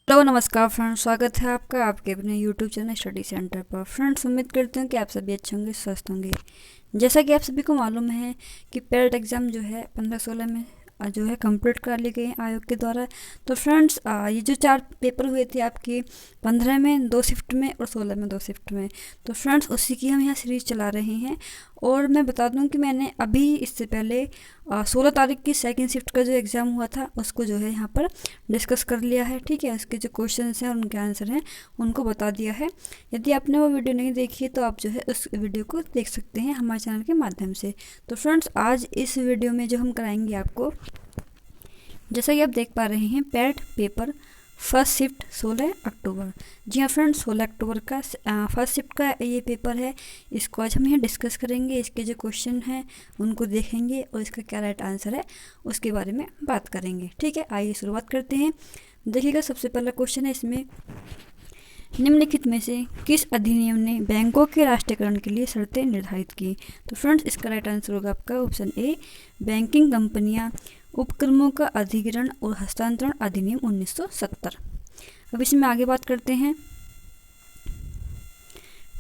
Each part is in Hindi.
हेलो नमस्कार फ्रेंड्स, स्वागत है आपका आपके अपने यूट्यूब चैनल स्टडी सेंटर पर। फ्रेंड्स, उम्मीद करते हैं कि आप सभी अच्छे होंगे, स्वस्थ होंगे। जैसा कि आप सभी को मालूम है कि पेरेंट एग्ज़ाम जो है 15-16 में जो है कंप्लीट कर ली गई आयोग के द्वारा। तो फ्रेंड्स, ये जो 4 पेपर हुए थे आपके 15 में 2 शिफ्ट में और 16 में 2 शिफ्ट में, तो फ्रेंड्स उसी की हम यहाँ सीरीज़ चला रहे हैं। और मैं बता दूं कि मैंने अभी इससे पहले 16 तारीख की सेकंड शिफ्ट का जो एग्ज़ाम हुआ था उसको जो है यहाँ पर डिस्कस कर लिया है। ठीक है, उसके जो क्वेश्चंस हैं और उनके आंसर हैं उनको बता दिया है। यदि आपने वो वीडियो नहीं देखी है तो आप जो है उस वीडियो को देख सकते हैं हमारे चैनल के माध्यम से। तो फ्रेंड्स, आज इस वीडियो में जो हम कराएंगे आपको, जैसा कि आप देख पा रहे हैं, पेरेंट पेपर फर्स्ट शिफ्ट 16 अक्टूबर। जी हाँ फ्रेंड्स, 16 अक्टूबर का फर्स्ट शिफ्ट का ये पेपर है। इसको आज हम यहाँ डिस्कस करेंगे। इसके जो क्वेश्चन हैं उनको देखेंगे और इसका क्या राइट आंसर है उसके बारे में बात करेंगे। ठीक है, आइए शुरुआत करते हैं। देखिएगा, सबसे पहला क्वेश्चन है इसमें, निम्नलिखित में से किस अधिनियम ने बैंकों के राष्ट्रीयकरण के लिए शर्तें निर्धारित की? तो फ्रेंड्स, इसका राइट आंसर होगा आपका ऑप्शन ए, बैंकिंग कंपनियां उपक्रमों का अधिग्रहण और हस्तांतरण अधिनियम 1970। अब इसमें आगे बात करते हैं।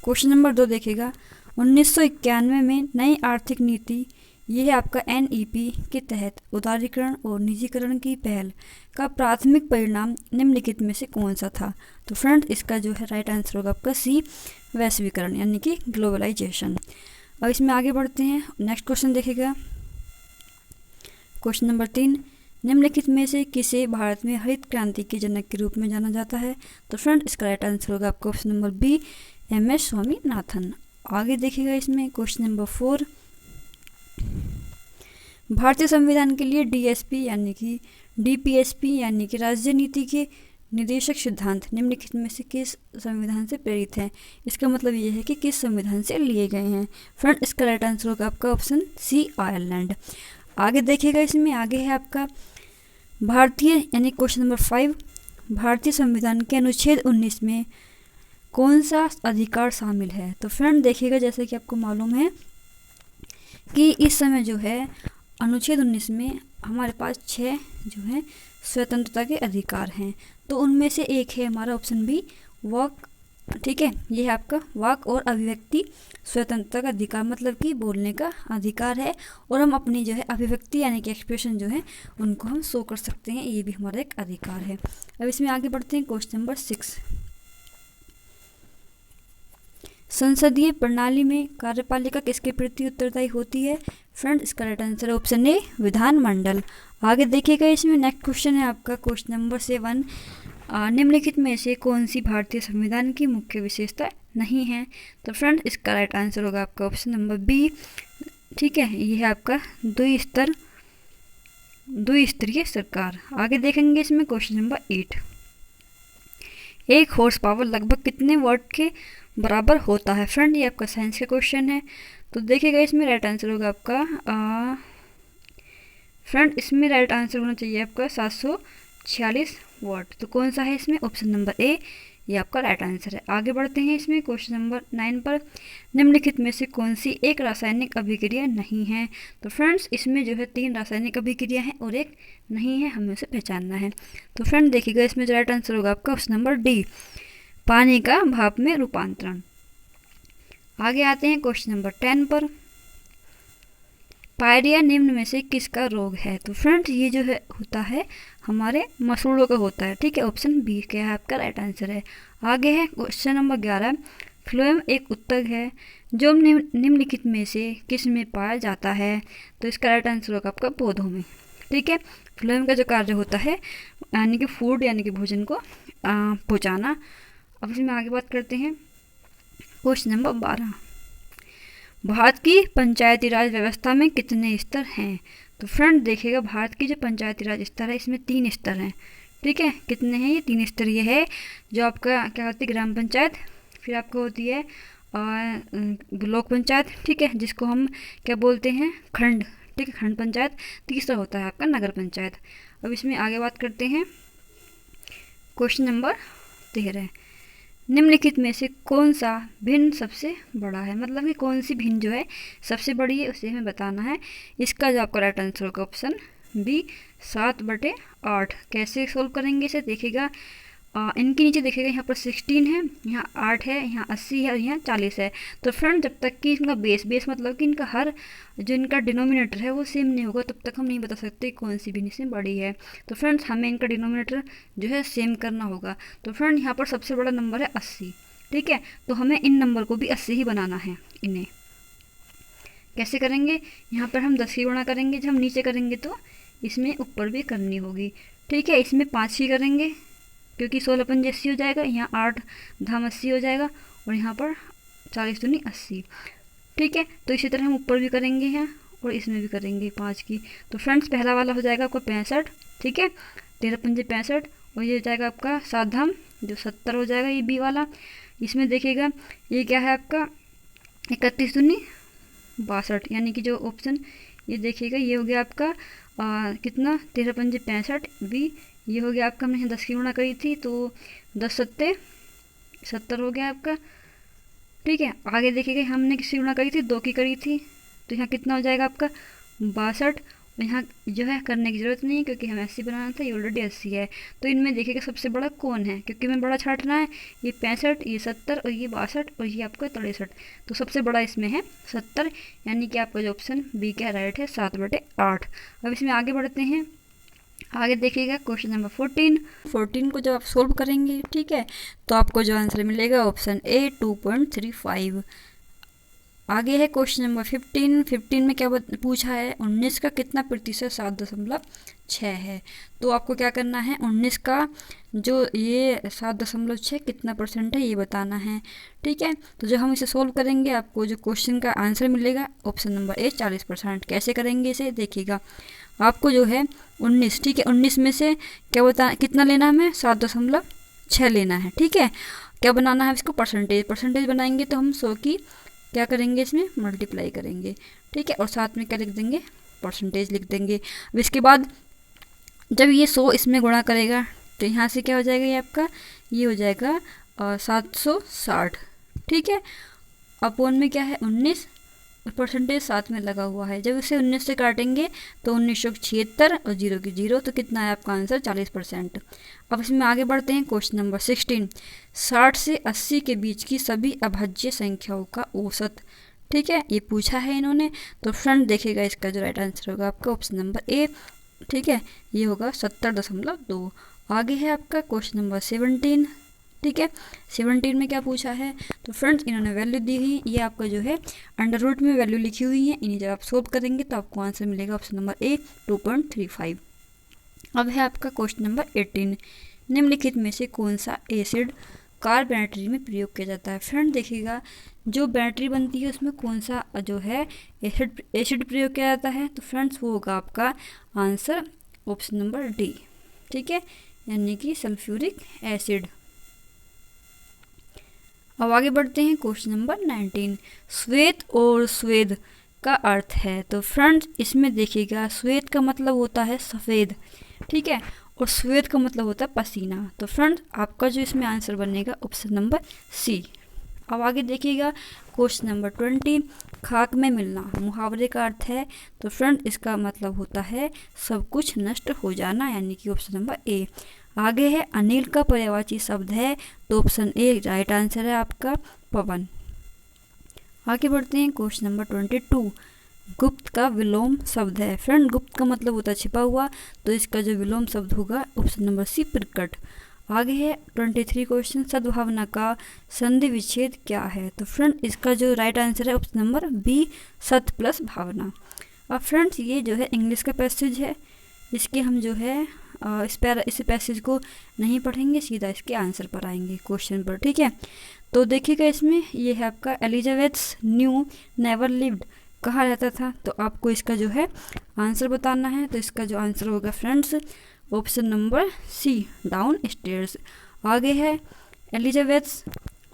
क्वेश्चन नंबर 2 देखिएगा, 1991 में नई आर्थिक नीति, यह है आपका NEP के तहत उदारीकरण और निजीकरण की पहल का प्राथमिक परिणाम निम्नलिखित में से कौन सा था? तो फ्रेंड्स, इसका जो है राइट आंसर होगा आपका सी, वैश्वीकरण यानी कि ग्लोबलाइजेशन। अब इसमें आगे बढ़ते हैं। नेक्स्ट क्वेश्चन देखिएगा, क्वेश्चन नंबर 3, निम्नलिखित में से किसे भारत में हरित क्रांति के जनक के रूप में जाना जाता है? तो फ्रेंड, इसका राइट आंसर होगा आपका option number B, MS Swaminathan. आगे देखिएगा इसमें क्वेश्चन नंबर 4, भारतीय संविधान के लिए DSP यानी कि DPSP यानी कि राज्य नीति के निदेशक सिद्धांत निम्नलिखित में से किस संविधान से प्रेरित है? इसका मतलब ये है कि किस संविधान से लिए गए हैं। फ्रेंड, इसका राइट आंसर होगा आपका ऑप्शन सी, आयरलैंड। आगे देखिएगा, इसमें आगे है आपका भारतीय यानी क्वेश्चन नंबर 5, भारतीय संविधान के अनुच्छेद 19 में कौन सा अधिकार शामिल है? तो फ्रेंड देखिएगा, जैसे कि आपको मालूम है कि इस समय जो है अनुच्छेद 19 में हमारे पास 6 जो है स्वतंत्रता के अधिकार हैं। तो उनमें से एक है हमारा ऑप्शन बी, वाक। ठीक है, ये है आपका वाक और अभिव्यक्ति स्वतंत्रता का अधिकार, मतलब कि बोलने का अधिकार है। और हम अपनी जो है अभिव्यक्ति यानी कि एक्सप्रेशन जो है उनको हम शो कर सकते हैं, ये भी हमारा एक अधिकार है। अब इसमें आगे बढ़ते हैं। क्वेश्चन नंबर 6, संसदीय प्रणाली में कार्यपालिका किसके प्रति उत्तरदायी होती है? फ्रेंड, इसका राइट आंसर है ऑप्शन ए, विधानमंडल। आगे देखिएगा, इसमें नेक्स्ट क्वेश्चन है आपका क्वेश्चन नंबर 7, निम्नलिखित में से कौन सी भारतीय संविधान की मुख्य विशेषता नहीं है? तो फ्रेंड, इसका राइट आंसर होगा आपका ऑप्शन नंबर बी। ठीक है, ये है आपका द्विस्तरीय सरकार। आगे देखेंगे इसमें क्वेश्चन नंबर 8, एक हॉर्स पावर लगभग कितने वाट के बराबर होता है? फ्रेंड, ये आपका साइंस का क्वेश्चन है। तो देखिएगा, इसमें राइट आंसर होगा आपका फ्रेंड, इसमें राइट आंसर होना चाहिए आपका 746 वाट। तो कौन सा है इसमें? ऑप्शन नंबर ए, ये आपका राइट आंसर है। आगे बढ़ते हैं इसमें क्वेश्चन नंबर 9 पर, निम्नलिखित में से कौन सी एक रासायनिक अभिक्रिया नहीं है? तो फ्रेंड्स, इसमें जो है 3 रासायनिक अभिक्रिया हैं और एक नहीं है, हमें उसे पहचानना है। तो फ्रेंड देखिएगा, इसमें जो राइट आंसर होगा आपका ऑप्शन नंबर डी, पानी का भाप में रूपांतरण। आगे आते हैं क्वेश्चन नंबर 10 पर, पायरिया निम्न में से किसका रोग है? तो फ्रेंड्स, ये जो है होता है हमारे मसूड़ों का होता है। ठीक है, ऑप्शन बी क्या है आपका राइट आंसर है। आगे है क्वेश्चन नंबर 11, फ्लोएम एक उत्तक है जो निम्नलिखित में से किस में पाया जाता है? तो इसका राइट आंसर होगा आपका पौधों में। ठीक है, फ्लोएम का जो कार्य होता है यानी कि फूड यानी कि भोजन को पहुँचाना। अब इसमें आगे बात करते हैं। क्वेश्चन नंबर 12, भारत की पंचायती राज व्यवस्था में कितने स्तर हैं? तो फ्रेंड देखिएगा, भारत की जो पंचायती राज स्तर है इसमें 3 स्तर हैं। ठीक है, कितने हैं ये? 3 स्तर ये है जो आपका क्या होती है, ग्राम पंचायत, फिर आपको होती है ब्लॉक पंचायत, ठीक है, जिसको हम क्या बोलते हैं, खंड। ठीक है, खंड पंचायत। तीसरा होता है आपका नगर पंचायत। अब इसमें आगे बात करते हैं। क्वेश्चन नंबर 13, निम्नलिखित में से कौन सा भिन्न सबसे बड़ा है? मतलब कि कौन सी भिन्न जो है सबसे बड़ी है उसे हमें बताना है। इसका जो आपका राइट आंसर होगा ऑप्शन बी, 7/8। कैसे सोल्व करेंगे इसे देखिएगा। इनके नीचे देखिएगा यहाँ पर 16 है, यहाँ 8 है, यहाँ 80 है और यहाँ 40 है। तो फ्रेंड जब तक कि इनका बेस मतलब कि इनका हर जो इनका डिनोमिनेटर है वो सेम नहीं होगा तब तक हम नहीं बता सकते कौन सी भी से बड़ी है। तो फ्रेंड्स हमें इनका डिनोमिनेटर जो है सेम करना होगा। तो फ्रेंड यहाँ पर सबसे बड़ा नंबर है 80, ठीक है। तो हमें इन नंबर को भी 80 ही बनाना है। इन्हें कैसे करेंगे, यहाँ पर हम 10 ही गुणा करेंगे, जब हम नीचे करेंगे तो इसमें ऊपर भी करनी होगी, ठीक है। इसमें 5 ही करेंगे क्योंकि 16 पंजे 80 हो जाएगा, यहाँ 8 धाम 80 हो जाएगा और यहाँ पर 40 दूनी 80, ठीक है। तो इसी तरह हम ऊपर भी करेंगे यहाँ और इसमें भी करेंगे 5 की। तो फ्रेंड्स पहला वाला हो जाएगा आपका 65, ठीक है, 13 पंजे 65 और ये हो जाएगा आपका 7 धाम जो 70 हो जाएगा ये बी वाला। इसमें देखिएगा ये क्या है आपका 31 दूनी 62, यानी कि जो ऑप्शन ये देखिएगा ये हो गया आपका कितना 13 पंजे 65 बी। ये हो गया आपका, हमने 10 की गुणा करी थी तो 10 सत्ते 70 हो गया आपका, ठीक है। आगे देखिएगा हमने किसकी गुणा करी थी, 2 की करी थी, तो यहाँ कितना हो जाएगा आपका 62। यहाँ जो है करने की ज़रूरत नहीं है क्योंकि हमें 80 बनाना था, ये ऑलरेडी 80 है। तो इनमें देखिएगा सबसे बड़ा कौन है, क्योंकि हमें बड़ा छांटना है। ये 65, ये 70 और ये 62 और ये आपका 63। तो सबसे बड़ा इसमें है 70, यानी कि आपका जो ऑप्शन बी का राइट है 7/8। अब इसमें आगे बढ़ते हैं। आगे देखिएगा क्वेश्चन नंबर 14 को जब आप सोल्व करेंगे, ठीक है, तो आपको जो आंसर मिलेगा ऑप्शन ए 2.35। आगे है क्वेश्चन नंबर 15 में क्या पूछा है, 19 का कितना प्रतिशत 7.6 है। तो आपको क्या करना है, 19 का जो ये 7.6 कितना परसेंट है ये बताना है, ठीक है। तो जब हम इसे सोल्व करेंगे आपको जो क्वेश्चन का आंसर मिलेगा ऑप्शन नंबर ए 40%। कैसे करेंगे इसे देखिएगा, आपको जो है 19, ठीक है, 19 में से क्या बता कितना लेना है, हमें 7.6 लेना है, ठीक है। क्या बनाना है इसको, परसेंटेज बनाएंगे तो हम 100 की क्या करेंगे इसमें मल्टीप्लाई करेंगे, ठीक है, और साथ में क्या लिख देंगे, परसेंटेज लिख देंगे। अब इसके बाद जब ये 100 इसमें गुणा करेगा तो यहाँ से क्या हो जाएगा, ये आपका ये हो जाएगा 760, ठीक है। अपॉन में क्या है 19 और परसेंटेज साथ में लगा हुआ है। जब इसे 19 से काटेंगे तो 1976 और 0 की 0, तो कितना है आपका आंसर 40%। अब इसमें आगे बढ़ते हैं क्वेश्चन नंबर 16, 60 से 80 के बीच की सभी अभाज्य संख्याओं का औसत, ठीक है, ये पूछा है इन्होंने। तो फ्रेंड देखिएगा इसका जो राइट आंसर होगा आपका ऑप्शन नंबर ए, ठीक है, ये होगा 70.2। आगे है आपका क्वेश्चन नंबर 17, ठीक है, 17 में क्या पूछा है, तो फ्रेंड्स इन्होंने वैल्यू दी हुई है, ये आपका जो है अंडर रूट में वैल्यू लिखी हुई है, इन्हें जब आप सोल्व करेंगे तो आपको आंसर मिलेगा ऑप्शन नंबर ए 2.35। अब है आपका क्वेश्चन नंबर 18, निम्नलिखित में से कौन सा एसिड कार बैटरी में प्रयोग किया जाता है। फ्रेंड देखिएगा जो बैटरी बनती है उसमें कौन सा जो है एसिड प्रयोग किया जाता है, तो फ्रेंड्स वो होगा आपका आंसर ऑप्शन नंबर डी, ठीक है, यानी कि सल्फ्यूरिक एसिड। अब आगे बढ़ते हैं क्वेश्चन नंबर 19, श्वेत और स्वेद का अर्थ है। तो फ्रेंड्स इसमें देखिएगा श्वेत का मतलब होता है सफ़ेद, ठीक है, और श्वेत का मतलब होता है पसीना। तो फ्रेंड्स आपका जो इसमें आंसर बनेगा ऑप्शन नंबर सी। अब आगे देखिएगा क्वेश्चन नंबर 20, खाक में मिलना मुहावरे का अर्थ है। तो फ्रेंड इसका मतलब होता है सब कुछ नष्ट हो जाना, यानी कि ऑप्शन नंबर ए। आगे है अनिल का पर्यायवाची शब्द है, तो ऑप्शन ए राइट आंसर है आपका पवन। आगे बढ़ते हैं क्वेश्चन नंबर 22, गुप्त का विलोम शब्द है। फ्रेंड गुप्त का मतलब होता है छिपा हुआ, तो इसका जो विलोम शब्द होगा ऑप्शन नंबर सी प्रकट। आगे है 23 क्वेश्चन, सद्भावना का संधि विच्छेद क्या है। तो फ्रेंड इसका जो राइट आंसर है ऑप्शन नंबर बी सत प्लस भावना। अब फ्रेंड्स ये जो है इंग्लिश का पैसेज है, इसके हम जो है इस पैसेज को नहीं पढ़ेंगे, सीधा इसके आंसर पर आएंगे क्वेश्चन पर, ठीक है। तो देखिएगा इसमें ये है आपका एलिजाबेथ न्यू नेवर लिव्ड कहा रहता था, तो आपको इसका जो है आंसर बताना है। तो इसका जो आंसर होगा friends option number C downstairs. आगे है एलिजाबेथ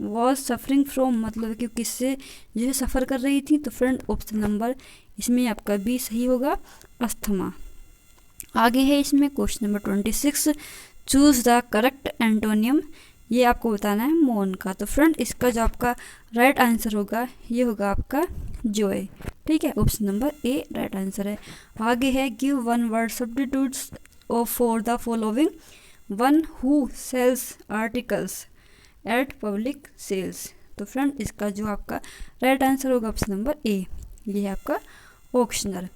वॉज सफरिंग फ्रॉम, मतलब कि किससे जो है सफ़र कर रही थी, तो फ्रेंड ऑप्शन नंबर इसमें आपका बी सही होगा अस्थमा। आगे है इसमें question number 26, choose the correct antonym, ये आपको बताना है मौन का। तो फ्रेंड इसका जो आपका राइट आंसर होगा ये होगा आपका जॉय, ठीक है, option number A right answer है। आगे है give one word substitutes of for the following one who sells articles at public sales. तो फ्रेंड इसका जो आपका राइट आंसर होगा ऑप्शन नंबर ए, ये है आपका ऑक्शनर।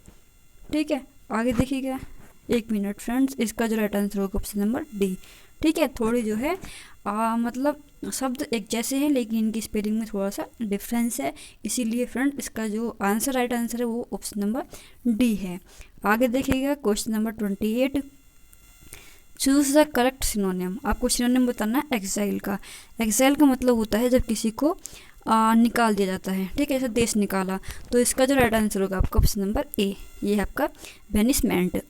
ठीक है, आगे देखिएगा, 1 मिनट फ्रेंड्स, इसका जो राइट आंसर होगा ऑप्शन नंबर डी। ठीक है, थोड़ी जो है मतलब शब्द एक जैसे हैं लेकिन इनकी स्पेलिंग में थोड़ा सा डिफरेंस है, इसीलिए फ्रेंड इसका जो आंसर राइट आंसर है वो ऑप्शन नंबर डी है। आगे देखिएगा question number 28, choose the correct synonym. आपको सिनोनिम बताना है एक्साइल का। एक्साइल का मतलब होता है जब किसी को निकाल दिया जाता है। ठीक है, जैसे देश निकाला, तो इसका जो राइट आंसर होगा आपका ऑप्शन नंबर ए, ये है आपका बेनिसमेंट।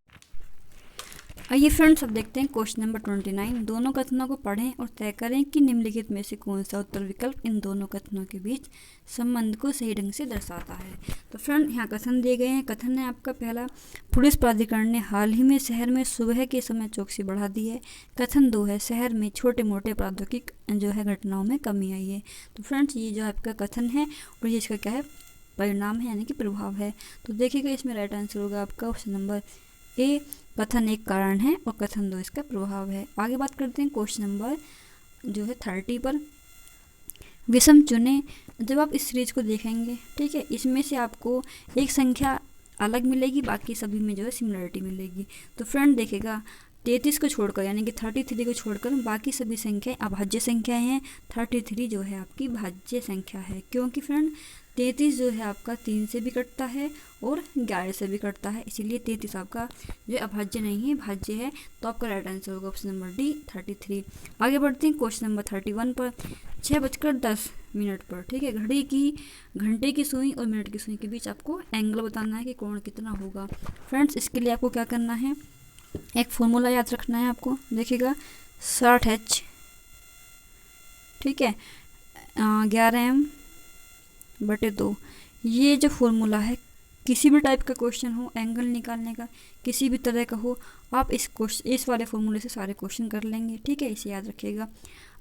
आइए फ्रेंड्स अब देखते हैं क्वेश्चन नंबर 29। दोनों कथनों को पढ़ें और तय करें कि निम्नलिखित में से कौन सा उत्तर विकल्प इन दोनों कथनों के बीच संबंध को सही ढंग से दर्शाता है। तो फ्रेंड यहाँ कथन दिए गए हैं। कथन है आपका पहला, पुलिस प्राधिकरण ने हाल ही में शहर में सुबह के समय चौकसी बढ़ा दी है। कथन 2 है, शहर में छोटे मोटे अपराधों की जो है घटनाओं में कमी आई है। तो फ्रेंड्स ये जो आपका कथन है और ये इसका क्या है, परिणाम है यानी कि प्रभाव है। तो देखिएगा इसमें राइट आंसर होगा आपका ऑप्शन नंबर ए, कथन एक कारण है और कथन 2 इसका प्रभाव है। आगे बात करते हैं क्वेश्चन नंबर जो है 30 पर। विषम चुने। जब आप इस सीरीज को देखेंगे, ठीक है, इसमें से आपको एक संख्या अलग मिलेगी, बाकी सभी में जो है सिमिलरिटी मिलेगी। तो फ्रेंड देखेगा 33 को छोड़कर यानी कि 33 को छोड़कर बाकी सभी संख्याएं अभाज्य संख्याएं हैं। 33 जो है आपकी भाज्य संख्या है, क्योंकि फ्रेंड 33 जो है आपका 3 से भी कटता है और 11 से भी कटता है, इसीलिए 33 आपका जो अभाज्य नहीं है, भाज्य है। तो आपका राइट आंसर होगा ऑप्शन नंबर डी 33। आगे बढ़ते हैं क्वेश्चन नंबर 31 पर। 6:10 पर, ठीक है, घड़ी की घंटे की सुई और मिनट की सुई के बीच आपको एंगल बताना है कि कोण कितना होगा। फ्रेंड्स इसके लिए आपको क्या करना है, एक फॉर्मूला याद रखना है आपको। देखिएगा 60H, ठीक है, 11m/2। ये जो फॉर्मूला है, किसी भी टाइप का क्वेश्चन हो, एंगल निकालने का किसी भी तरह का हो, आप इस वाले फॉर्मूले से सारे क्वेश्चन कर लेंगे। ठीक है, इसे याद रखिएगा।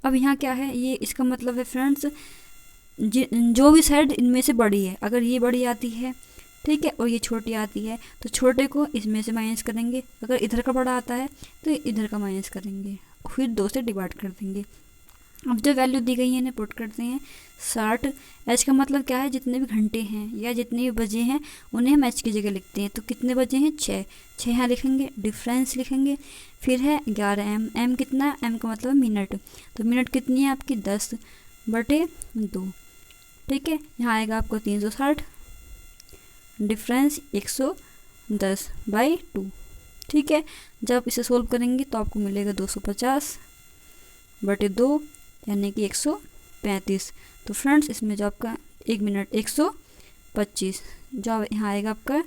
अब यहाँ क्या है, ये इसका मतलब है फ्रेंड्स जो भी साइड इनमें से बड़ी है, अगर ये बड़ी आती है, ठीक है, और ये छोटी आती है, तो छोटे को इसमें से माइनस करेंगे। अगर इधर का बड़ा आता है तो इधर का माइनस करेंगे, फिर 2 से डिवाइड कर देंगे। अब जो वैल्यू दी गई है इन्हें पुट करते हैं। 60 एच का मतलब क्या है, जितने भी घंटे हैं या जितने भी बजे हैं उन्हें हम एच की जगह लिखते हैं। तो कितने बजे हैं, 6 यहाँ लिखेंगे, डिफरेंस लिखेंगे। फिर है 11m, m कितना, m का मतलब मिनट, तो मिनट कितनी है आपकी 10/2। ठीक है, यहाँ आएगा आपको 360, डिफरेंस 110/2। ठीक है, जब इसे सोल्व करेंगे तो आपको मिलेगा 250/2 यानी कि 135। तो फ्रेंड्स इसमें जो आपका 1 मिनट 125, जो यहाँ आएगा आपका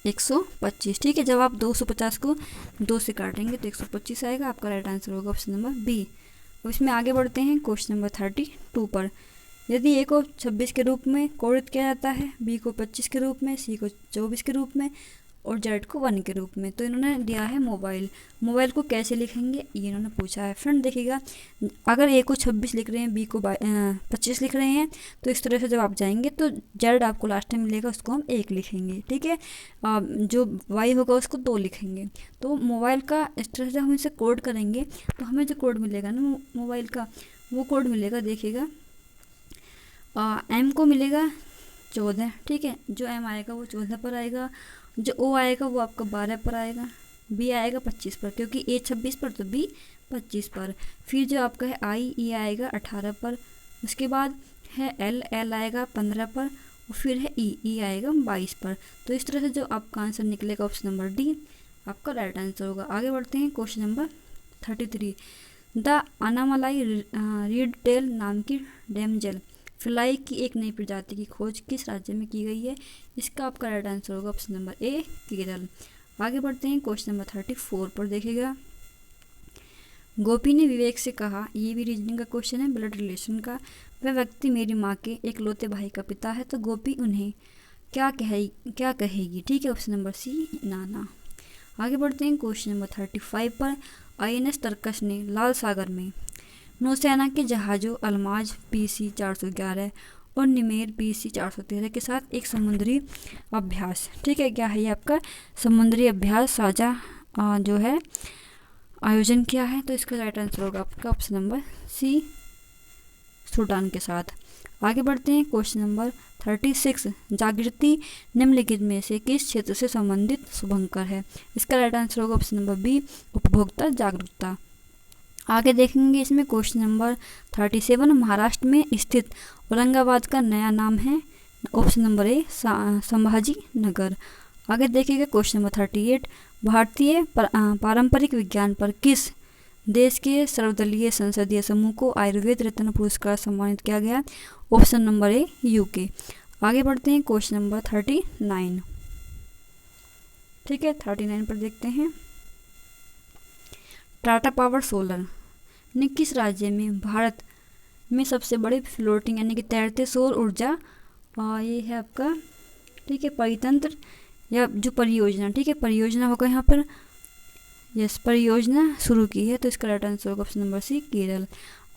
125। ठीक है, जब आप 250 को 2 से काटेंगे तो 125 आएगा। आपका राइट आंसर होगा ऑप्शन नंबर बी। अब इसमें आगे बढ़ते हैं क्वेश्चन नंबर 32 पर। यदि ए को 26 के रूप में कोडित किया जाता है, बी को 25 के रूप में, सी को 24 के रूप में और जेड को 1 के रूप में, तो इन्होंने दिया है मोबाइल। मोबाइल को कैसे लिखेंगे ये इन्होंने पूछा है। फ्रेंड देखिएगा, अगर ए को 26 लिख रहे हैं, बी को 25 लिख रहे हैं, तो इस तरह से जब आप जाएंगे तो जेड आपको लास्ट में मिलेगा, उसको हम 1 लिखेंगे। ठीक है, जो वाई होगा उसको 2 लिखेंगे। तो मोबाइल का इस तरह से हम इसे कोड करेंगे तो हमें जो कोड मिलेगा ना मोबाइल का, वो कोड मिलेगा। देखिएगा एम को मिलेगा 14, ठीक है, जो एम आएगा वो 14 पर आएगा, जो ओ आएगा वो आपका 12 पर आएगा, बी आएगा 25 पर, क्योंकि ए 26 पर तो बी 25 पर। फिर जो आपका है आई, ई आएगा 18 पर, उसके बाद है एल आएगा 15 पर, और फिर है ई आएगा 22 पर। तो इस तरह से जो आपका आंसर निकलेगा ऑप्शन नंबर डी आपका राइट आंसर होगा। आगे बढ़ते हैं question number 33। The Anamalai reed tail नाम की डैमजेल फ्लाई की एक नई प्रजाति की खोज किस राज्य में की गई है, इसका आपका राइट आंसर होगा ऑप्शन नंबर ए केरल। आगे बढ़ते हैं क्वेश्चन नंबर 34 पर। देखिएगा गोपी ने विवेक से कहा, ये भी रीजनिंग का क्वेश्चन है, ब्लड रिलेशन का। वह व्यक्ति मेरी माँ के इकलौते भाई का पिता है, तो गोपी उन्हें क्या कहेगी। ठीक है, ऑप्शन नंबर सी नाना। आगे बढ़ते हैं क्वेश्चन नंबर 35 पर। INS तरकश ने लाल सागर में नौसेना के जहाज़ों अलमाज PC 411 और निमेर PC 413 के साथ एक समुद्री अभ्यास, ठीक है, क्या है ये आपका समुद्री अभ्यास साझा जो है आयोजन किया है, तो इसका राइट आंसर होगा आपका ऑप्शन नंबर सी, सूडान के साथ। आगे बढ़ते हैं, क्वेश्चन नंबर 36, जागृति निम्नलिखित में से किस क्षेत्र से संबंधित शुभंकर है? इसका राइट आंसर होगा ऑप्शन नंबर बी, उपभोक्ता जागरूकता। आगे देखेंगे इसमें क्वेश्चन नंबर 37, महाराष्ट्र में स्थित औरंगाबाद का नया नाम है? ऑप्शन नंबर ए, संभाजी नगर। आगे देखिएगा क्वेश्चन नंबर 38, भारतीय पारंपरिक विज्ञान पर किस देश के सर्वदलीय संसदीय समूह को आयुर्वेद रत्न पुरस्कार सम्मानित किया गया? ऑप्शन नंबर ए, यूके। आगे बढ़ते हैं क्वेश्चन नंबर 39। ठीक है, 39 पर देखते हैं, टाटा पावर सोलर ने किस राज्य में भारत में सबसे बड़े फ्लोटिंग यानी कि तैरते सौर ऊर्जा, ये है आपका, ठीक है, परितंत्र या जो परियोजना, ठीक है, परियोजना होगा यहाँ पर, यस, परियोजना शुरू की है, तो इसका राइट आंसर होगा ऑप्शन नंबर सी, केरल।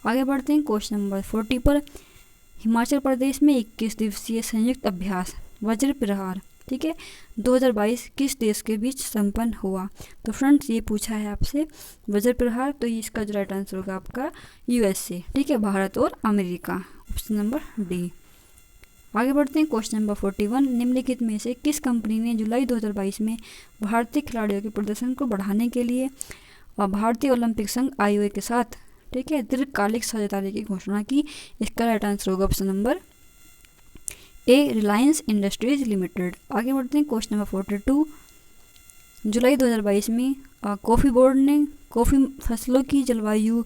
आगे बढ़ते हैं क्वेश्चन नंबर 40 पर, हिमाचल प्रदेश में 21 दिवसीय संयुक्त अभ्यास वज्र प्रहार, ठीक है, 2022 किस देश के बीच संपन्न हुआ? तो फ्रेंड्स ये पूछा है आपसे वज्र प्रहार, तो इसका जो राइट आंसर होगा आपका यूएसए, ठीक है, भारत और अमेरिका, ऑप्शन नंबर डी। आगे बढ़ते हैं क्वेश्चन नंबर 41, निम्नलिखित में से किस कंपनी ने जुलाई 2022 में भारतीय खिलाड़ियों के प्रदर्शन को बढ़ाने के लिए और भारतीय ओलंपिक संघ आईओए के साथ, ठीक है, दीर्घकालिक साझेदारी की घोषणा की? इसका राइट आंसर होगा ऑप्शन नंबर ए, रिलायंस इंडस्ट्रीज लिमिटेड। आगे बढ़ते हैं क्वेश्चन नंबर 42, जुलाई 2022 में कॉफ़ी बोर्ड ने कॉफ़ी फसलों की जलवायु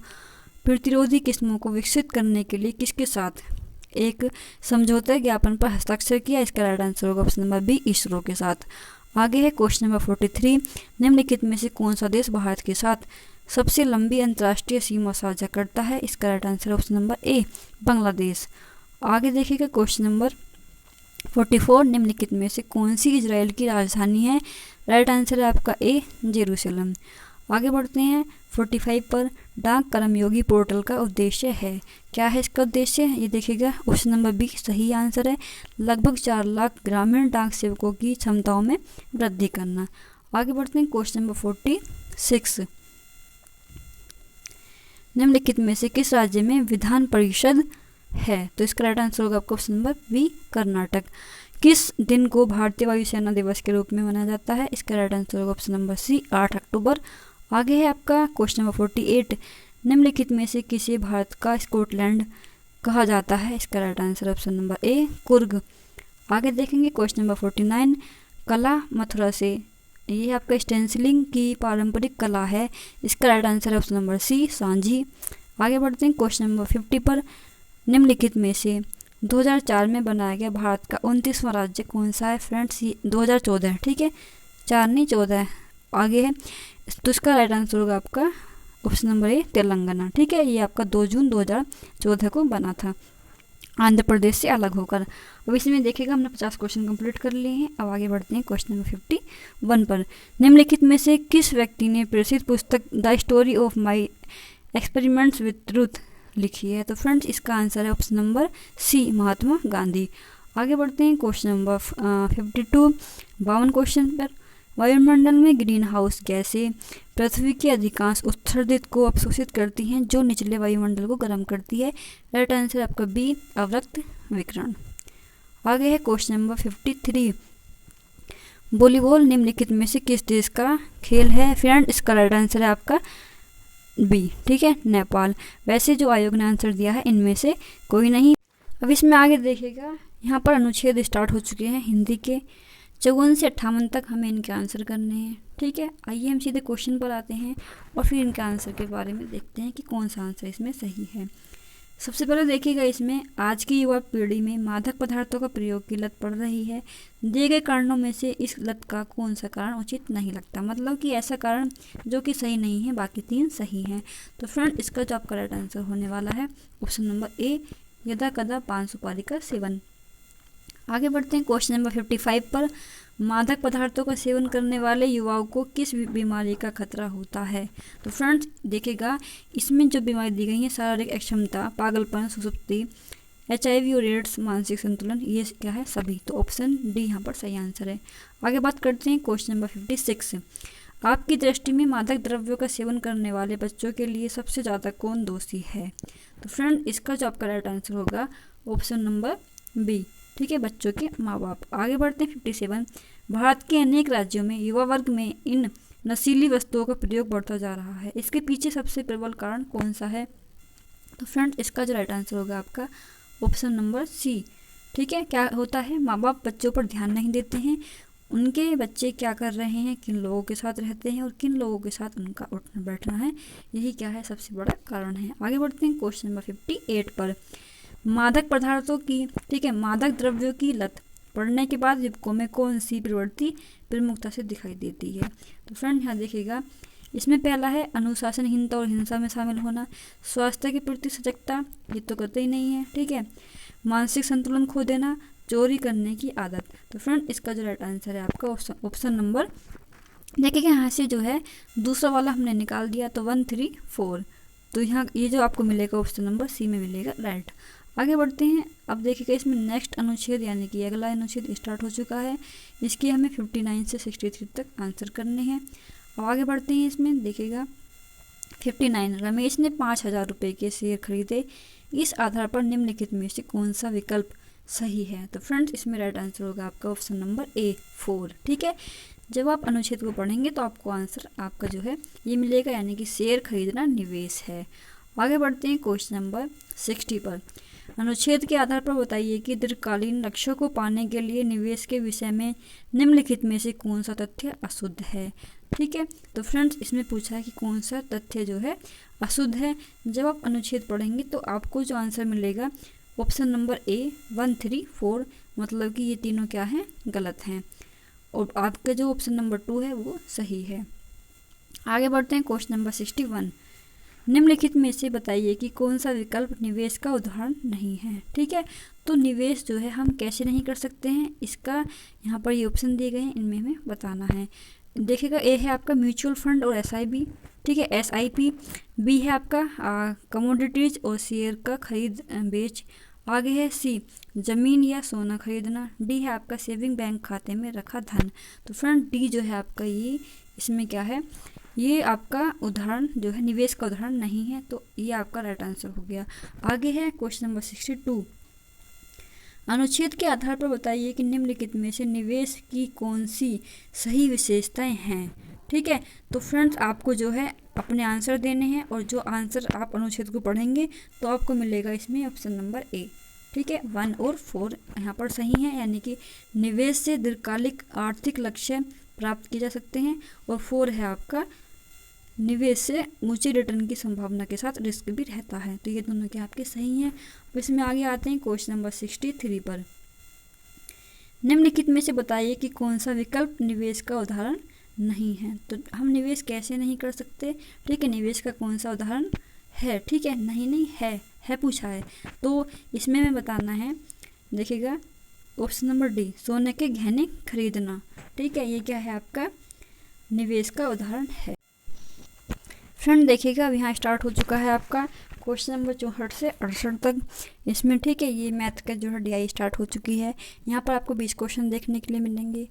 प्रतिरोधी किस्मों को विकसित करने के लिए किसके साथ एक समझौता ज्ञापन पर हस्ताक्षर किया? इसका राइट आंसर होगा ऑप्शन नंबर बी, इसरो के साथ। आगे है क्वेश्चन नंबर 43, निम्नलिखित में से कौन सा देश भारत के साथ सबसे लंबी अंतर्राष्ट्रीय सीमा साझा करता है? इसका राइट आंसर ऑप्शन नंबर ए, बांग्लादेश। आगे देखिएगा क्वेश्चन नंबर 44, निम्नलिखित में से कौन सी इजराइल की राजधानी है? राइट आंसर है आपका ए, जेरूसलम। आगे बढ़ते हैं 45 पर, डाक कर्मयोगी पोर्टल का उद्देश्य है? क्या है इसका उद्देश्य? ये देखिएगा ऑप्शन नंबर बी सही आंसर है, लगभग 4 लाख ग्रामीण डाक सेवकों की क्षमताओं में वृद्धि करना। आगे बढ़ते हैं क्वेश्चन नंबर 46, निम्नलिखित में से किस राज्य में विधान परिषद है? तो इसका राइट आंसर होगा आपका ऑप्शन नंबर बी, कर्नाटक। किस दिन को भारतीय वायुसेना दिवस के रूप में मनाया जाता है? इसका राइट आंसर होगा ऑप्शन नंबर सी, 8 अक्टूबर। आगे है आपका क्वेश्चन नंबर 48, निम्नलिखित में से किसे भारत का स्कॉटलैंड कहा जाता है? इसका राइट आंसर ऑप्शन नंबर ए, कुर्ग। आगे देखेंगे क्वेश्चन नंबर 49, कला मथुरा से, ये आपका स्टेंसिलिंग की पारंपरिक कला है? इसका राइट आंसर है ऑप्शन नंबर सी, सांझी। आगे बढ़ते हैं क्वेश्चन नंबर 50 पर, निम्नलिखित में से 2004 में बनाया गया भारत का 29वां राज्य कौन सा है? फ्रेंड्स ये 2014, ठीक है, 4 नहीं 14 आगे है, तो इसका राइट आंसर होगा आपका ऑप्शन नंबर ए, तेलंगाना, ठीक है, ये आपका 2 जून 2014 को बना था आंध्र प्रदेश से अलग होकर। अब इसमें देखिएगा हमने 50 क्वेश्चन कंप्लीट कर लिए हैं। अब आगे बढ़ते हैं क्वेश्चन नंबर 51 पर, निम्नलिखित में से किस व्यक्ति ने प्रसिद्ध पुस्तक the story of my experiments with truth लिखी है? तो फ्रेंड्स इसका आंसर है ऑप्शन नंबर सी, महात्मा गांधी। आगे बढ़ते हैं क्वेश्चन नंबर 52, 52 क्वेश्चन पर, वायुमंडल में ग्रीन हाउस गैसें पृथ्वी के अधिकांश उत्सर्जित को अवशोषित करती हैं जो निचले वायुमंडल को गर्म करती है? राइट आंसर आपका बी, अवरक्त विकिरण। आगे है क्वेश्चन नंबर 53, वॉलीबॉल निम्नलिखित में से किस देश का खेल है? फ्रेंड इसका राइट आंसर है आपका बी, ठीक है, नेपाल। वैसे जो आयोग ने आंसर दिया है इनमें से कोई नहीं। अब इसमें आगे देखिएगा यहाँ पर अनुच्छेद स्टार्ट हो चुके हैं हिंदी के, 54 से 58 तक हमें इनके आंसर करने हैं, ठीक है। आइए हम सीधे क्वेश्चन पर आते हैं और फिर इनके आंसर के बारे में देखते हैं कि कौन सा आंसर इसमें सही है। सबसे पहले देखिएगा इसमें, आज की युवा पीढ़ी में मादक पदार्थों का प्रयोग की लत पड़ रही है, दिए गए कारणों में से इस लत का कौन सा कारण उचित नहीं लगता? मतलब कि ऐसा कारण जो कि सही नहीं है, बाकी 3 सही हैं। तो फ्रेंड इसका जो आपका राइट आंसर होने वाला है ऑप्शन नंबर ए, यदा कदा पान सुपारी का सेवन। आगे बढ़ते हैं क्वेश्चन नंबर 55 पर, मादक पदार्थों का सेवन करने वाले युवाओं को किस बीमारी का खतरा होता है? तो फ्रेंड्स देखिएगा इसमें जो बीमारी दी गई है, शारीरिक अक्षमता, पागलपन, सुसुप्ति, HIV और एड्स, मानसिक संतुलन, ये क्या है? सभी। तो ऑप्शन डी यहाँ पर सही आंसर है। आगे बात करते हैं क्वेश्चन नंबर 56, आपकी दृष्टि में मादक द्रव्यों का सेवन करने वाले बच्चों के लिए सबसे ज़्यादा कौन दोषी है? तो फ्रेंड इसका जो आपका राइट आंसर होगा ऑप्शन नंबर बी, ठीक है, बच्चों के माँ बाप। आगे बढ़ते हैं 57। भारत के अनेक राज्यों में युवा वर्ग में इन नशीली वस्तुओं का प्रयोग बढ़ता जा रहा है, इसके पीछे सबसे प्रबल कारण कौन सा है? तो फ्रेंड इसका जो राइट आंसर होगा आपका ऑप्शन नंबर सी, ठीक है। क्या होता है, माँ बाप बच्चों पर ध्यान नहीं देते हैं, उनके बच्चे क्या कर रहे हैं, किन लोगों के साथ रहते हैं और किन लोगों के साथ उनका उठना बैठना है, यही क्या है सबसे बड़ा कारण है। आगे बढ़ते हैं क्वेश्चन नंबर 58 पर। मादक पदार्थों की, ठीक है, मादक द्रव्यों की लत पड़ने के बाद युवकों में कौन सी प्रवृत्ति प्रमुखता से दिखाई देती है? तो फ्रेंड यहाँ देखिएगा, इसमें पहला है अनुशासनहीनता और हिंसा में शामिल होना, स्वास्थ्य के प्रति सजगता, ये तो करते ही नहीं है, ठीक है, मानसिक संतुलन खो देना, चोरी करने की आदत। तो फ्रेंड इसका जो राइट आंसर है आपका ऑप्शन नंबर, देखिएगा यहाँ से जो है दूसरा वाला हमने निकाल दिया, तो 1, 3, 4, तो यहाँ ये जो आपको मिलेगा ऑप्शन नंबर सी में मिलेगा राइट। आगे बढ़ते हैं, अब देखिएगा इसमें नेक्स्ट अनुच्छेद यानी कि अगला अनुच्छेद स्टार्ट हो चुका है, इसके हमें 59 से 63 तक आंसर करने हैं। अब आगे बढ़ते हैं, इसमें देखिएगा 59, रमेश ने 5,000 रुपये के शेयर खरीदे, इस आधार पर निम्नलिखित में से कौन सा विकल्प सही है? तो फ्रेंड्स इसमें राइट आंसर होगा आपका ऑप्शन नंबर ए 4, ठीक है। जब आप अनुच्छेद को पढ़ेंगे तो आपको आंसर आपका जो है ये मिलेगा, यानी कि शेयर खरीदना निवेश है। आगे बढ़ते हैं क्वेश्चन नंबर 60 पर। अनुच्छेद के आधार पर बताइए कि दीर्घकालीन लक्ष्यों को पाने के लिए निवेश के विषय में निम्नलिखित में से कौन सा तथ्य अशुद्ध है? ठीक है, तो फ्रेंड्स इसमें पूछा है कि कौन सा तथ्य जो है अशुद्ध है। जब आप अनुच्छेद पढ़ेंगे तो आपको जो आंसर मिलेगा ऑप्शन नंबर ए 1, 3, 4, मतलब कि ये तीनों क्या हैं, गलत हैं, और आपका जो ऑप्शन नंबर 2 है वो सही है। आगे बढ़ते हैं क्वेश्चन नंबर 61। निम्नलिखित में से बताइए कि कौन सा विकल्प निवेश का उदाहरण नहीं है? ठीक है, तो निवेश जो है हम कैसे नहीं कर सकते हैं, इसका यहाँ पर ये ऑप्शन दिए गए हैं, इनमें हमें बताना है। देखिएगा, ए है आपका म्यूचुअल फंड और SIP, ठीक है, SIP। बी है आपका कमोडिटीज और शेयर का खरीद बेच। आगे है सी जमीन या सोना खरीदना। डी है आपका सेविंग बैंक खाते में रखा धन। तो फ्रेंड डी जो है आपका ये इसमें क्या है, ये आपका उदाहरण जो है निवेश का उदाहरण नहीं है, तो ये आपका राइट आंसर हो गया। आगे है क्वेश्चन नंबर 62। अनुच्छेद के आधार पर बताइए कि निम्नलिखित में से निवेश की कौन सी सही विशेषताएं हैं? ठीक है, तो फ्रेंड्स आपको जो है अपने आंसर देने हैं, और जो आंसर आप अनुच्छेद को पढ़ेंगे तो आपको मिलेगा इसमें ऑप्शन नंबर ए। ठीक है, 1 और 4 यहाँ पर सही है, यानी कि निवेश से दीर्घकालिक आर्थिक लक्ष्य प्राप्त किए जा सकते हैं, और 4 है आपका निवेश से ऊंचे रिटर्न की संभावना के साथ रिस्क भी रहता है। तो ये दोनों के आपके सही हैं। अब इसमें आगे आते हैं क्वेश्चन नंबर 63 पर। निम्नलिखित में से बताइए कि कौन सा विकल्प निवेश का उदाहरण नहीं है। तो हम निवेश कैसे नहीं कर सकते, ठीक है, निवेश का कौन सा उदाहरण है? ठीक है, नहीं है पूछा है, तो इसमें हमें बताना है। देखिएगा ऑप्शन नंबर डी सोने के गहने खरीदना। ठीक है, ये क्या है आपका निवेश का उदाहरण है। फ्रेंड देखिएगा अब यहाँ स्टार्ट हो चुका है आपका क्वेश्चन नंबर 64 से 68 तक। इसमें ठीक है ये मैथ का जो है DI स्टार्ट हो चुकी है। यहाँ पर आपको 20 क्वेश्चन देखने के लिए मिलेंगे।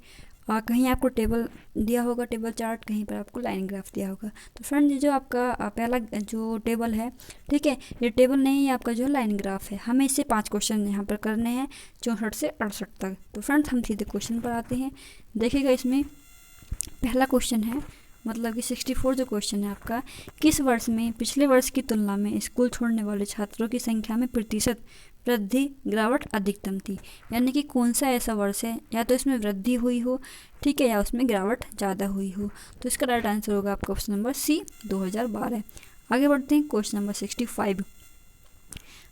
कहीं आपको टेबल दिया होगा, टेबल चार्ट, कहीं पर आपको लाइन ग्राफ दिया होगा। तो फ्रेंड ये जो आपका पहला जो टेबल है, ठीक है, ये टेबल नहीं है, आपका जो है लाइन ग्राफ है। हमें इससे 5 क्वेश्चन यहाँ पर करने हैं 64 से 68 तक। तो फ्रेंड्स हम सीधे क्वेश्चन पर आते हैं। देखिएगा इसमें पहला क्वेश्चन है, मतलब कि 64 जो क्वेश्चन है आपका, किस वर्ष में पिछले वर्ष की तुलना में स्कूल छोड़ने वाले छात्रों की संख्या में प्रतिशत वृद्धि गिरावट अधिकतम थी? यानी कि कौन सा ऐसा वर्ष है या तो इसमें वृद्धि हुई हो, ठीक है, या उसमें गिरावट ज़्यादा हुई हो। तो इसका राइट आंसर होगा आपका ऑप्शन नंबर सी 2012। आगे बढ़ते हैं क्वेश्चन नंबर 65।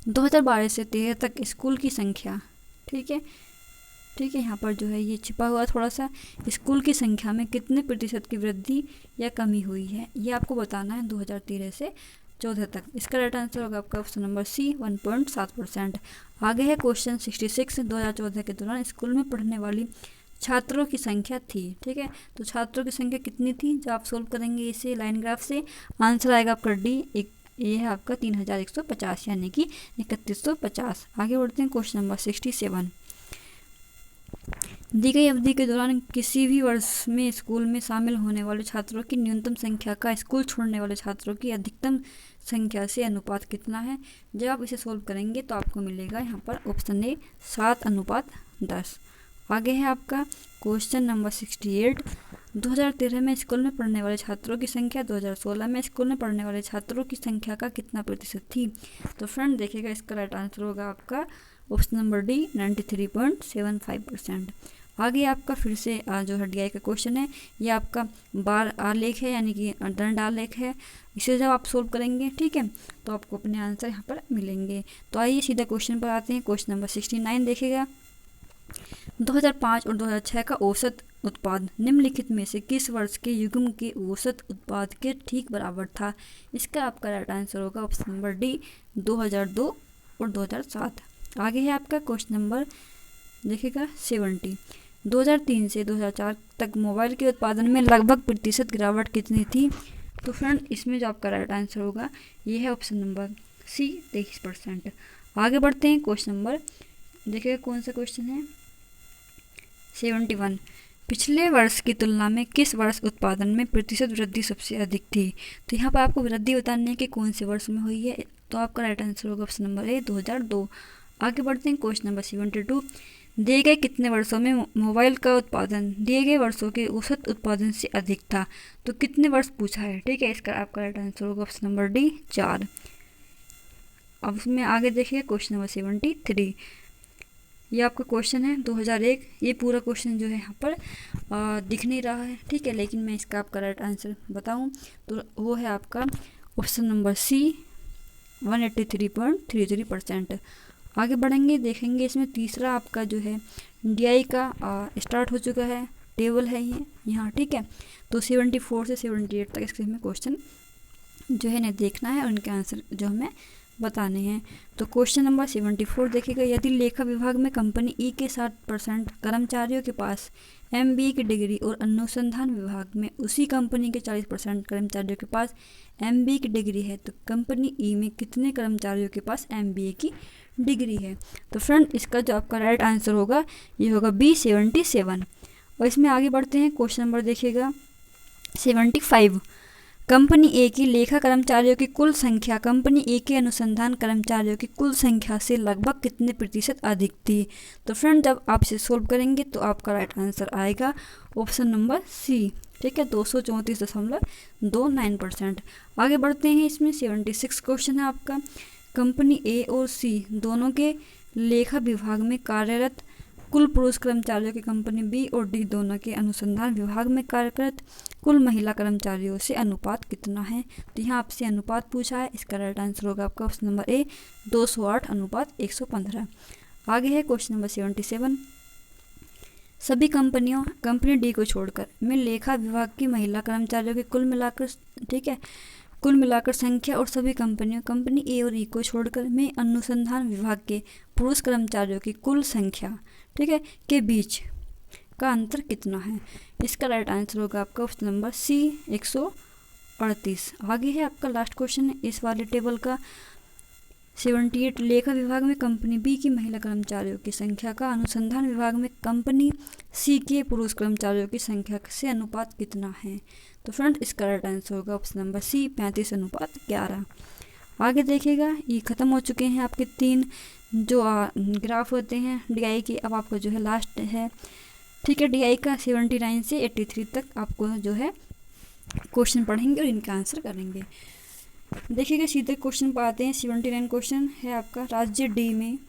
2012 से 13 तक स्कूल की संख्या, ठीक है, यहाँ पर जो है ये छिपा हुआ थोड़ा सा, स्कूल की संख्या में कितने प्रतिशत की वृद्धि या कमी हुई है, ये आपको बताना है 2013 से 14 तक। इसका राइट आंसर होगा आपका ऑप्शन नंबर सी 1.7%। आगे है क्वेश्चन 66। 2014 के दौरान स्कूल में पढ़ने वाली छात्रों की संख्या थी, ठीक है, तो छात्रों की संख्या कितनी थी? जब आप सोल्व करेंगे इसे लाइन ग्राफ से, आंसर आएगा आपका डी, ये है आपका 3150, यानी कि 3150। आगे बढ़ते हैं क्वेश्चन नंबर 67। दी गई अवधि के दौरान किसी भी वर्ष में स्कूल में शामिल होने वाले छात्रों की न्यूनतम संख्या का स्कूल छोड़ने वाले छात्रों की अधिकतम संख्या से अनुपात कितना है। जब आप इसे सोल्व करेंगे तो आपको मिलेगा यहाँ पर ऑप्शन ए 7:10। आगे है आपका क्वेश्चन नंबर 68। 2013 में स्कूल में पढ़ने वाले छात्रों की संख्या 2016 में स्कूल में पढ़ने वाले छात्रों की संख्या का कितना प्रतिशत थी। तो फ्रेंड देखिएगा, इसका राइट आंसर होगा आपका ऑप्शन नंबर डी 93.75%। आगे आपका फिर से जो है DI का क्वेश्चन है, ये आपका बार आलेख है यानी कि दंड आलेख है। इसे जब आप सोल्व करेंगे, ठीक है, तो आपको अपने आंसर यहाँ पर मिलेंगे। तो आइए सीधा क्वेश्चन पर आते हैं। क्वेश्चन नंबर 69 देखिएगा। 2005 और 2006 का औसत उत्पाद निम्नलिखित में से किस वर्ष के युग्म के औसत उत्पाद के ठीक बराबर था। इसका आपका राइट आंसर होगा ऑप्शन नंबर डी 2002 और 2007। आगे है आपका क्वेश्चन नंबर देखिएगा 70। 2003 से 2004 तक मोबाइल के उत्पादन में लगभग प्रतिशत गिरावट कितनी थी। तो फ्रेंड इसमें जो आपका राइट आंसर होगा ये है ऑप्शन नंबर सी 23%। आगे बढ़ते हैं। क्वेश्चन नंबर देखिएगा कौन सा क्वेश्चन है 71। पिछले वर्ष की तुलना में किस वर्ष उत्पादन में प्रतिशत वृद्धि सबसे अधिक थी। तो यहाँ पर आपको वृद्धि बतानी है कि कौन से वर्ष में हुई है। तो आपका राइट आंसर होगा ऑप्शन नंबर ए 2002। आगे बढ़ते हैं। Question number 72। दिए गए कितने वर्षों में मोबाइल का उत्पादन दिए गए वर्षों के औसत उत्पादन से अधिक था। तो कितने वर्ष पूछा है, ठीक है, इसका आपका राइट आंसर होगा ऑप्शन नंबर डी 4। अब उसमें आगे देखिए क्वेश्चन नंबर 73। ये आपका क्वेश्चन है 2001। ये पूरा क्वेश्चन जो है यहाँ पर दिख नहीं रहा है, ठीक है, लेकिन मैं इसका आपका राइट आंसर बताऊँ तो वो है आपका ऑप्शन नंबर सी 183.33%। आगे बढ़ेंगे, देखेंगे इसमें तीसरा आपका जो है DI का स्टार्ट हो चुका है, टेबल है ये यहाँ, ठीक है। तो 74 से 78 तक इसके हमें क्वेश्चन जो है ना देखना है और उनके आंसर जो हमें बताने हैं। तो क्वेश्चन नंबर 74 देखिएगा। यदि लेखा विभाग में कंपनी ई के 60% कर्मचारियों के पास MBA की डिग्री और अनुसंधान विभाग में उसी कंपनी के 40% कर्मचारियों के पास MBA की डिग्री है, तो कंपनी ई में कितने कर्मचारियों के पास MBA की डिग्री है। तो फ्रेंड इसका जो आपका राइट आंसर होगा ये होगा बी 77। और इसमें आगे बढ़ते हैं। क्वेश्चन नंबर देखिएगा 75। कंपनी ए की लेखा कर्मचारियों की कुल संख्या कंपनी ए के अनुसंधान कर्मचारियों की कुल संख्या से लगभग कितने प्रतिशत अधिक थी। तो फ्रेंड जब आप इसे सोल्व करेंगे तो आपका राइट आंसर आएगा ऑप्शन नंबर सी, ठीक है, 234.29%। आगे बढ़ते हैं। इसमें 76 क्वेश्चन है आपका। कंपनी ए और सी दोनों के लेखा विभाग में कार्यरत कुल पुरुष कर्मचारियों की कंपनी बी और डी दोनों के अनुसंधान विभाग में कार्यरत कुल महिला कर्मचारियों से अनुपात कितना है। तो यहाँ आपसे अनुपात पूछा है, इसका राइट आंसर होगा आपका ऑप्शन नंबर ए 208:115। आगे है क्वेश्चन नंबर 77। सभी कंपनियों कंपनी डी को छोड़कर में लेखा विभाग की महिला कर्मचारियों के कुल मिलाकर, ठीक है, कुल मिलाकर संख्या और सभी कंपनियों कंपनी ए और ई को छोड़कर में अनुसंधान विभाग के पुरुष कर्मचारियों की कुल संख्या, ठीक है, के बीच का अंतर कितना है। इसका राइट आंसर होगा आपका ऑप्शन नंबर सी 138। आगे है आपका लास्ट क्वेश्चन इस वाले टेबल का 78। लेखा विभाग में कंपनी बी की महिला कर्मचारियों की संख्या का अनुसंधान विभाग में कंपनी सी के पुरुष कर्मचारियों की संख्या से अनुपात कितना है। तो फ्रेंड इसका राइट आंसर होगा ऑप्शन नंबर सी 35:11। आगे देखिएगा ये ख़त्म हो चुके हैं आपके 3 जो ग्राफ होते हैं DI के। अब आपका जो है लास्ट है, ठीक है, DI का 79 से 83 तक आपको जो है क्वेश्चन पढ़ेंगे और इनका आंसर करेंगे। देखिएगा सीधे क्वेश्चन पर आते हैं। 79 क्वेश्चन है आपका। राज्य डी में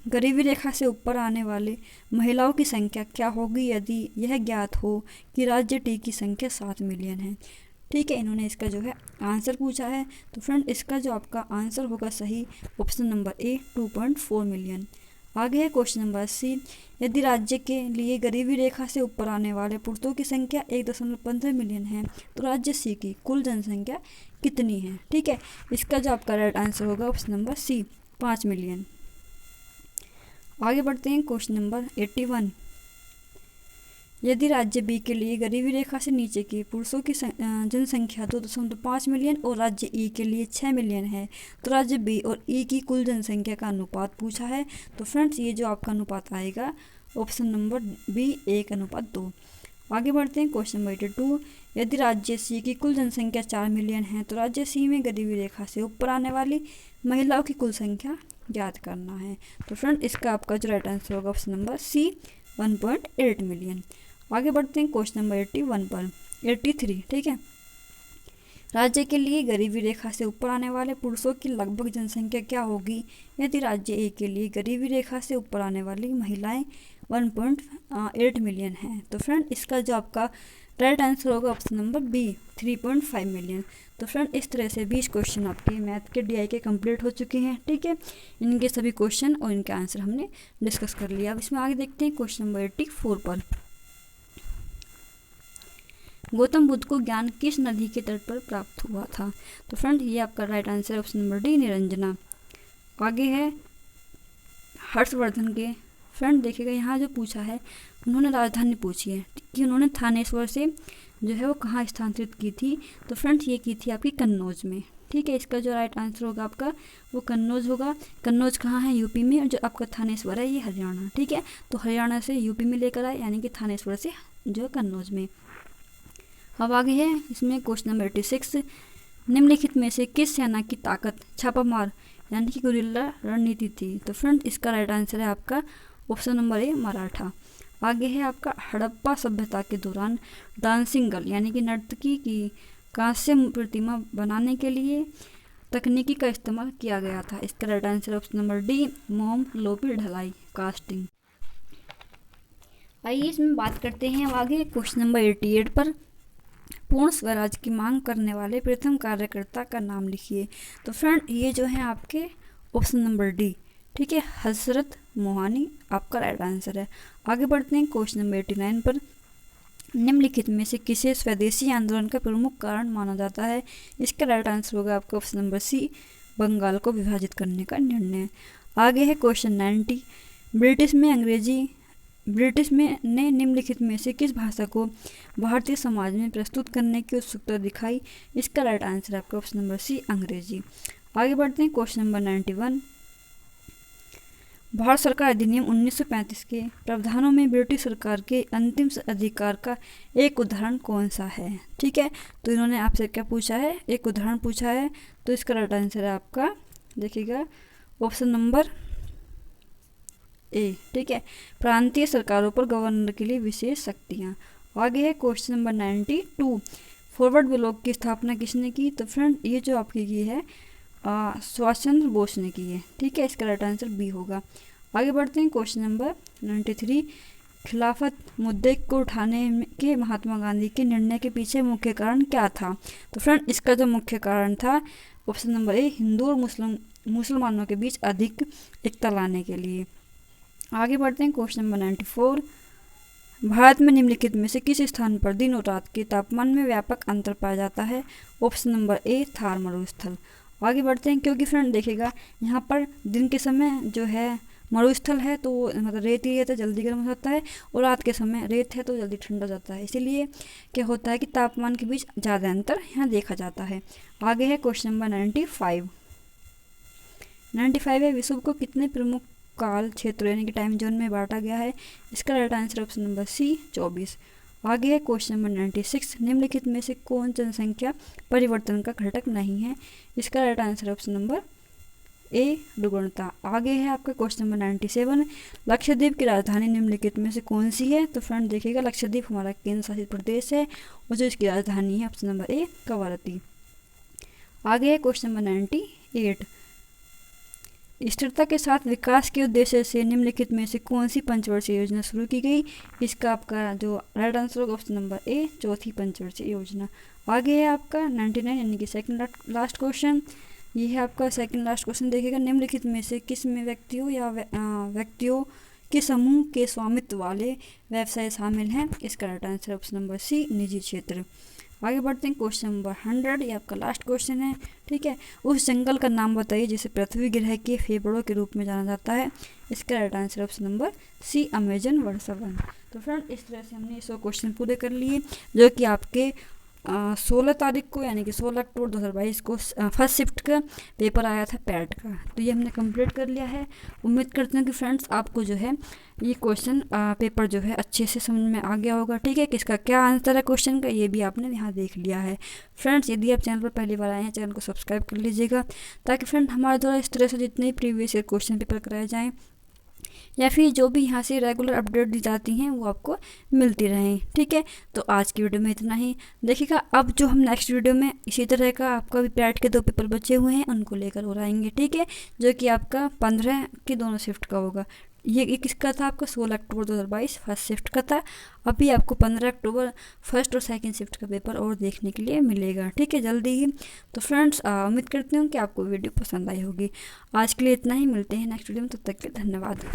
गरीबी रेखा से ऊपर आने वाले महिलाओं की संख्या क्या होगी यदि यह ज्ञात हो कि राज्य टी की संख्या 7 मिलियन है, ठीक है। इन्होंने इसका जो है आंसर पूछा है। तो फ्रेंड इसका जो आपका आंसर होगा सही ऑप्शन नंबर ए 2.4 मिलियन। आगे है क्वेश्चन नंबर 80। यदि राज्य के लिए गरीबी रेखा से ऊपर आने वाले पुरुषों की संख्या 1.15 मिलियन है तो राज्य सी की कुल जनसंख्या कितनी है, ठीक है। इसका जो आपका राइट आंसर होगा ऑप्शन नंबर सी 5 मिलियन। आगे बढ़ते हैं क्वेश्चन नंबर 81। यदि राज्य बी के लिए गरीबी रेखा से नीचे की पुरुषों की जनसंख्या 2.5 मिलियन और राज्य ई के लिए 6 मिलियन है तो राज्य बी और ई की कुल जनसंख्या का अनुपात पूछा है। तो फ्रेंड्स ये जो आपका अनुपात आएगा ऑप्शन नंबर बी 1:2। आगे बढ़ते हैं क्वेश्चन नंबर 82। यदि राज्य सी की कुल जनसंख्या 4 मिलियन है तो राज्य सी में गरीबी रेखा से ऊपर आने वाली महिलाओं की कुल संख्या ज्ञात करना है। तो फ्रेंड इसका आपका जो राइट आंसर होगा ऑप्शन नंबर सी 1.8 मिलियन। आगे बढ़ते हैं क्वेश्चन नंबर 81 पर 83। ठीक है, राज्य के लिए गरीबी रेखा से ऊपर आने वाले पुरुषों की लगभग जनसंख्या क्या होगी यदि राज्य ए के लिए गरीबी रेखा से ऊपर आने वाली महिलाएं 1.8 मिलियन हैं। तो फ्रेंड इसका जो आपका राइट आंसर होगा ऑप्शन नंबर बी 3.5 मिलियन। तो फ्रेंड इस तरह से 20 क्वेश्चन आपके मैथ के DI के कंप्लीट हो चुके हैं। ठीक है, इनके सभी क्वेश्चन और इनके आंसर हमने डिस्कस कर लिया। अब इसमें आगे देखते हैं क्वेश्चन नंबर 84 पर। गौतम बुद्ध को ज्ञान किस नदी के तट पर प्राप्त हुआ था। तो फ्रेंड ये आपका right answer option number D Niranjana. आगे है हर्षवर्धन के। फ्रेंड देखिएगा यहाँ जो पूछा है उन्होंने राजधानी पूछी है कि उन्होंने थानेश्वर से जो है वो कहाँ स्थानांतरित की थी। तो फ्रेंड्स ये की थी आपकी कन्नौज में। ठीक है, इसका जो राइट आंसर होगा आपका वो कन्नौज होगा। कन्नौज कहाँ है, यूपी में, और जो आपका थानेश्वर है ये हरियाणा। ठीक है, तो हरियाणा से यूपी में लेकर आए यानी कि थानेश्वर से जो कन्नौज में। अब आगे है इसमें क्वेश्चन नंबर 86। निम्नलिखित में से किस सेना की ताकत छापामार यानी कि गुरिल्ला रणनीति थी। तो फ्रेंड इसका राइट आंसर है आपका ऑप्शन नंबर ए मराठा। आगे है आपका हड़प्पा सभ्यता के दौरान डांसिंग गर्ल यानी कि नर्तकी की कांस्य प्रतिमा बनाने के लिए तकनीकी का इस्तेमाल किया गया था। इसका right answer option number D मोम लोपी ढलाई कास्टिंग। आइए इसमें बात करते हैं अब आगे क्वेश्चन नंबर 88 पर। पूर्ण स्वराज की मांग करने वाले प्रथम कार्यकर्ता का नाम लिखिए। तो फ्रेंड ये जो है आपके ऑप्शन नंबर डी, ठीक है, हजरत मोहानी आपका राइट आंसर है। आगे बढ़ते हैं क्वेश्चन नंबर 89 पर। निम्नलिखित में से किसे स्वदेशी आंदोलन का प्रमुख कारण माना जाता है। इसका राइट आंसर होगा आपका ऑप्शन नंबर सी बंगाल को विभाजित करने का निर्णय। आगे है क्वेश्चन 90। ब्रिटिश में ने निम्नलिखित में से किस भाषा को भारतीय समाज में प्रस्तुत करने की उत्सुकता दिखाई। इसका राइट आंसर आपका ऑप्शन नंबर सी अंग्रेजी। आगे बढ़ते हैं क्वेश्चन नंबर 91। भारत सरकार अधिनियम 1935 के प्रावधानों में ब्रिटिश सरकार के अंतिम अधिकार का एक उदाहरण कौन सा है। ठीक है, तो इन्होंने आपसे क्या पूछा है, एक उदाहरण पूछा है। तो इसका राइट आंसर है आपका देखिएगा ऑप्शन नंबर ए। ठीक है, प्रांतीय सरकारों पर गवर्नर के लिए विशेष शक्तियाँ। आगे है क्वेश्चन नंबर 92। फॉरवर्ड ब्लॉक की स्थापना किसने की। तो फ्रेंड ये जो आपकी की है सुभाष चंद्र बोस ने की है। ठीक है, इसका राइट आंसर बी होगा। आगे बढ़ते हैं क्वेश्चन नंबर 93। खिलाफत मुद्दे को उठाने के महात्मा गांधी के निर्णय के पीछे मुख्य कारण क्या था। तो फ्रेंड इसका जो मुख्य कारण था ऑप्शन नंबर ए हिंदू और मुसलमानों के बीच अधिक एकता लाने के लिए। आगे बढ़ते हैं क्वेश्चन नंबर 94। भारत में निम्नलिखित में से किस स्थान पर दिन और रात के तापमान में व्यापक अंतर पाया जाता है। ऑप्शन नंबर ए थार मरुस्थल। आगे बढ़ते हैं क्योंकि फ्रेंड देखिएगा यहाँ पर दिन के समय जो है मरुस्थल है तो मतलब रेत ही है तो जल्दी गर्म हो जाता है, और रात के समय रेत है तो जल्दी ठंडा हो जाता है। इसीलिए क्या होता है कि तापमान के बीच ज़्यादा अंतर यहाँ देखा जाता है। आगे है क्वेश्चन नंबर 95 है विश्व को कितने प्रमुख काल क्षेत्र यानी कि टाइम जोन में बांटा गया है। इसका right answer option number C 24। आगे है क्वेश्चन नंबर 96। निम्नलिखित में से कौन जनसंख्या परिवर्तन का घटक नहीं है। इसका right answer option number A दुगुणता। आगे है आपका क्वेश्चन नंबर 97। लक्षद्वीप की राजधानी निम्नलिखित में से कौन सी है। तो फ्रेंड देखिएगा लक्षद्वीप हमारा केंद्र शासित प्रदेश है और जो इसकी राजधानी है ऑप्शन नंबर ए कवरत्ती। आगे है क्वेश्चन नंबर 98। स्थिरता के साथ विकास के उद्देश्य से निम्नलिखित में से कौन सी पंचवर्षीय योजना शुरू की गई। इसका आपका जो राइट आंसर होगा ऑप्शन नंबर ए चौथी पंचवर्षीय योजना। आगे है आपका 99 यानी कि सेकंड लास्ट क्वेश्चन। ये है आपका सेकंड लास्ट क्वेश्चन देखिएगा निम्नलिखित में से किस में व्यक्तियों या व्यक्तियों के समूह के स्वामित्व वाले व्यवसाय शामिल हैं। इसका right answer option number C निजी क्षेत्र। आगे बढ़ते हैं क्वेश्चन नंबर 100। ये आपका लास्ट क्वेश्चन है। ठीक है, उस जंगल का नाम बताइए जिसे पृथ्वी ग्रह के फेफड़ों के रूप में जाना जाता है। इसका right answer option number C Amazon वर्षा वन। तो फ्रेंड इस तरह से हमने 100 क्वेश्चन पूरे कर लिए जो कि आपके 16 तारीख को यानी कि 16 अक्टूबर 2022 को फर्स्ट शिफ्ट का पेपर आया था पैट का। तो ये हमने कंप्लीट कर लिया है। उम्मीद करते हैं कि फ्रेंड्स आपको जो है ये क्वेश्चन पेपर जो है अच्छे से समझ में आ गया होगा। ठीक है, किसका क्या आंसर है क्वेश्चन का ये भी आपने यहाँ देख लिया है। फ्रेंड्स यदि आप चैनल पर पहली बार आए हैं, चैनल को सब्सक्राइब कर लीजिएगा, ताकि फ्रेंड हमारे द्वारा इस तरह से जितने प्रीवियस ईयर क्वेश्चन पेपर कराए जाएँ या फिर जो भी यहाँ से रेगुलर अपडेट दी जाती हैं वो आपको मिलती रहें। ठीक है, तो आज की वीडियो में इतना ही। देखिएगा अब जो हम नेक्स्ट वीडियो में इसी तरह का आपका भी पैट के 2 पेपर बचे हुए हैं उनको लेकर और आएंगे। ठीक है, जो कि आपका 15 की दोनों शिफ्ट का होगा। ये किसका था? आपका 16 अक्टूबर 2022 फर्स्ट शिफ्ट का था। अभी आपको 15 अक्टूबर फर्स्ट और सेकंड शिफ्ट का पेपर और देखने के लिए मिलेगा। ठीक है, जल्दी ही। तो फ्रेंड्स उम्मीद करती हूँ कि आपको वीडियो पसंद आई होगी। आज के लिए इतना ही, मिलते हैं नेक्स्ट वीडियो में, तब तक के धन्यवाद।